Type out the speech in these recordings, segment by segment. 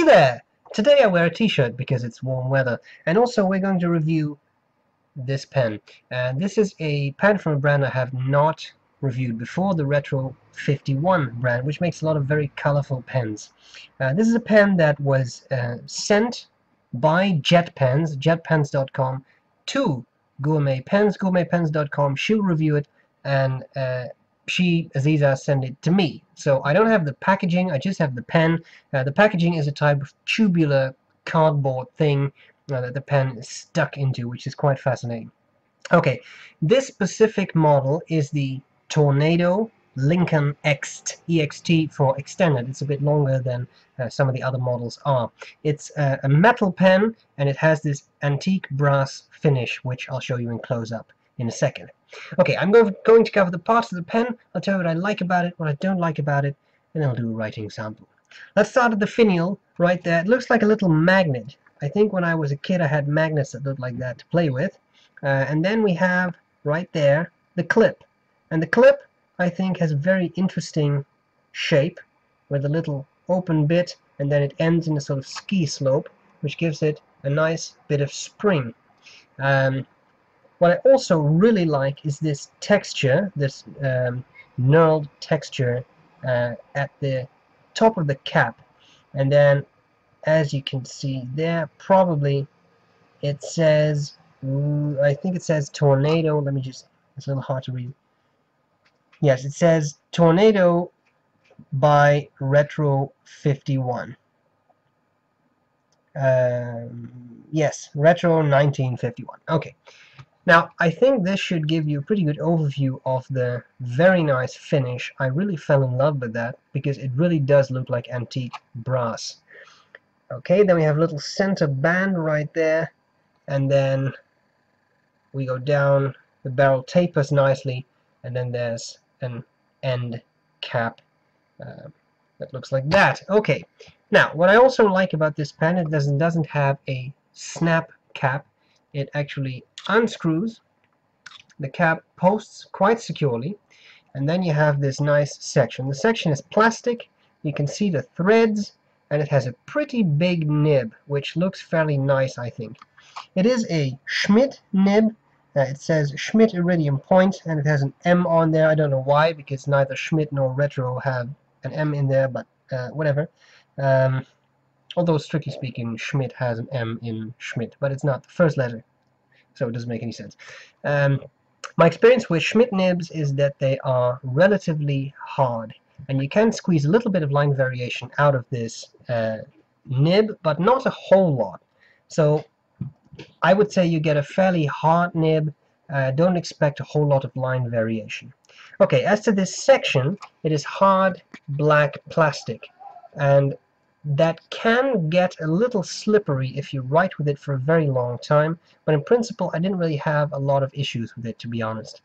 there! Today I wear a t-shirt because it's warm weather, and also we're going to review this pen. This is a pen from a brand I have not reviewed before, the Retro 51 brand, which makes a lot of very colorful pens. This is a pen that was sent by jetpens.com to Gourmet Pens, gourmetpens.com. She'll review it, and Aziza, sent it to me. So I don't have the packaging, I just have the pen. The packaging is a type of tubular cardboard thing that the pen is stuck into, which is quite fascinating. Okay, this specific model is the Tornado Lincoln EXT for extended. It's a bit longer than some of the other models are. It's a metal pen, and it has this antique brass finish, which I'll show you in close-up in a second. Okay, I'm going to cover the parts of the pen. I'll tell you what I like about it, what I don't like about it, and then I'll do a writing sample. Let's start at the finial right there. It looks like a little magnet. I think when I was a kid I had magnets that looked like that to play with. And then we have right there the clip. And the clip, I think, has a very interesting shape with a little open bit, and then it ends in a sort of ski slope, which gives it a nice bit of spring. What I also really like is this texture, this knurled texture at the top of the cap. And then, as you can see there, probably it says, I think it says Tornado. Let me just, it's a little hard to read. Yes, it says Tornado by Retro 51. Yes, Retro 1951. Okay. Now, I think this should give you a pretty good overview of the very nice finish. I really fell in love with that because it really does look like antique brass. Okay, then we have a little center band right there, and then we go down, the barrel tapers nicely, and then there's an end cap that looks like that. Okay, now what I also like about this pen, it doesn't have a snap cap. It actually unscrews, the cap posts quite securely, and then you have this nice section. The section is plastic, you can see the threads, and it has a pretty big nib, which looks fairly nice, I think. It is a Schmidt nib. It says Schmidt Iridium Point, and it has an M on there. I don't know why, because neither Schmidt nor Retro have an M in there, but whatever. Although, strictly speaking, Schmidt has an M in Schmidt, but it's not the first letter, so it doesn't make any sense. My experience with Schmidt nibs is that they are relatively hard, and you can squeeze a little bit of line variation out of this nib, but not a whole lot. So I would say you get a fairly hard nib. Don't expect a whole lot of line variation. Okay, as to this section, it is hard black plastic, and that can get a little slippery if you write with it for a very long time, but in principle I didn't really have a lot of issues with it, to be honest.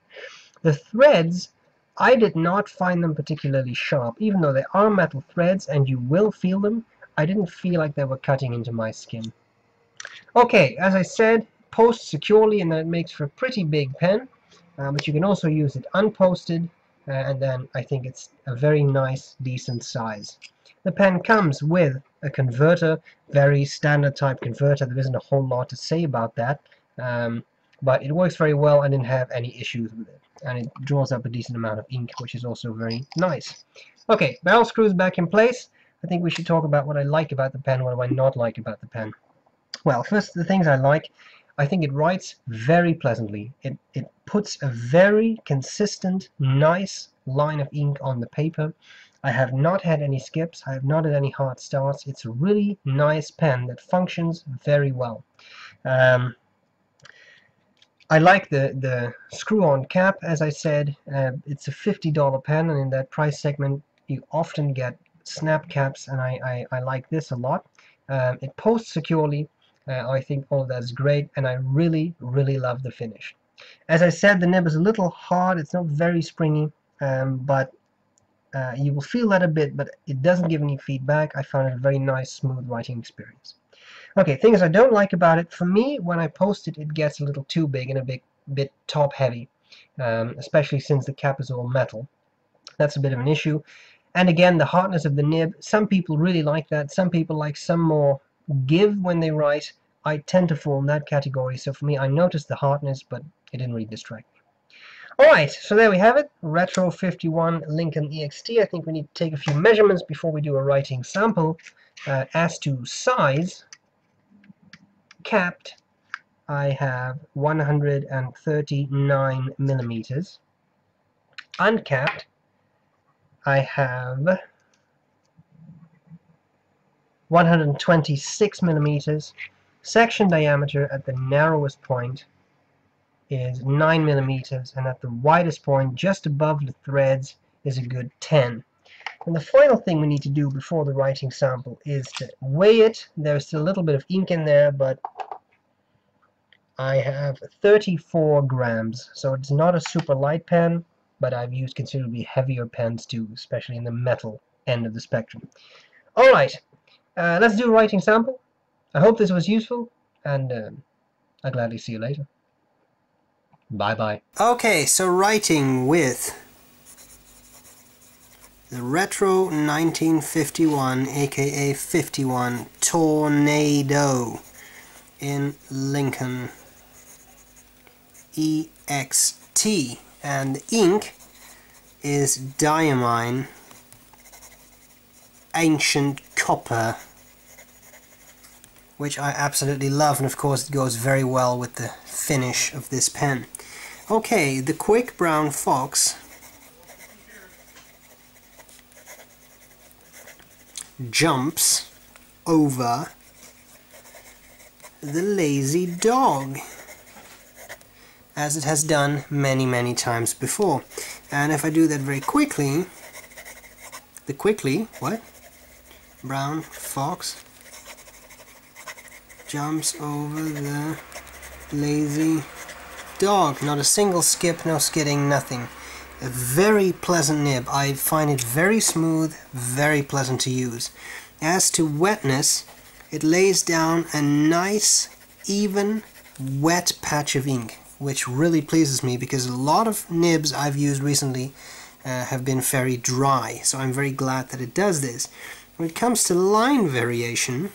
The threads, I did not find them particularly sharp. Even though they are metal threads and you will feel them, I didn't feel like they were cutting into my skin. Okay, as I said, posts securely, and then it makes for a pretty big pen, but you can also use it unposted, and then I think it's a very nice, decent size. The pen comes with a converter, very standard type converter. There isn't a whole lot to say about that, but it works very well. I didn't have any issues with it, and it draws up a decent amount of ink, which is also very nice. Okay, barrel screws back in place. I think we should talk about what I like about the pen, what do I not like about the pen. Well, first, the things I like, I think it writes very pleasantly. It puts a very consistent, nice line of ink on the paper. I have not had any skips, I have not had any hard starts. It's a really nice pen that functions very well. I like the screw-on cap, as I said. It's a $50 pen, and in that price segment you often get snap caps, and I like this a lot. It posts securely. I think all of that is great, and I really, really love the finish. As I said, the nib is a little hard. It's not very springy, but you will feel that a bit, but it doesn't give any feedback. I found it a very nice, smooth writing experience. Okay, things I don't like about it. For me, when I post it, it gets a little too big and a bit top-heavy, especially since the cap is all metal. That's a bit of an issue. And again, the hardness of the nib, some people really like that. Some people like some more give when they write. I tend to fall in that category, so for me, I noticed the hardness, but it didn't really distract me. Alright, so there we have it. Retro 51 Lincoln EXT. I think we need to take a few measurements before we do a writing sample. As to size, capped, I have 139 millimeters. Uncapped, I have 126 millimeters. Section diameter at the narrowest point is 9 millimeters, and at the widest point, just above the threads, is a good 10. And the final thing we need to do before the writing sample is to weigh it. There's still a little bit of ink in there, but I have 34 grams, so it's not a super light pen, but I've used considerably heavier pens too, especially in the metal end of the spectrum. Alright, let's do a writing sample. I hope this was useful, and I'll gladly see you later. Bye bye. Okay, so writing with the Retro 1951, aka 51 Tornado in Lincoln EXT, and the ink is Diamine Ancient Copper, which I absolutely love, and of course it goes very well with the finish of this pen. Okay, the Quick Brown Fox jumps over the lazy dog, as it has done many times before. And if I do that very quickly, Brown Fox jumps over the lazy dog. Not a single skip, no skidding, nothing. A very pleasant nib. I find it very smooth, very pleasant to use. As to wetness, it lays down a nice, even, wet patch of ink, which really pleases me because a lot of nibs I've used recently have been very dry, so I'm very glad that it does this. When it comes to line variation,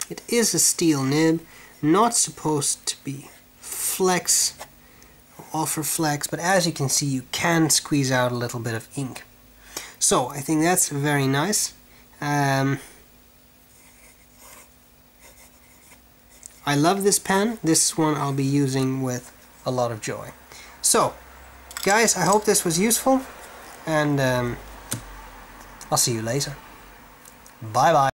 it is a steel nib, not supposed to be flex, offer flex, but as you can see, you can squeeze out a little bit of ink. So I think that's very nice. I love this pen. This one I'll be using with a lot of joy. So, guys, I hope this was useful, and I'll see you later. Bye bye.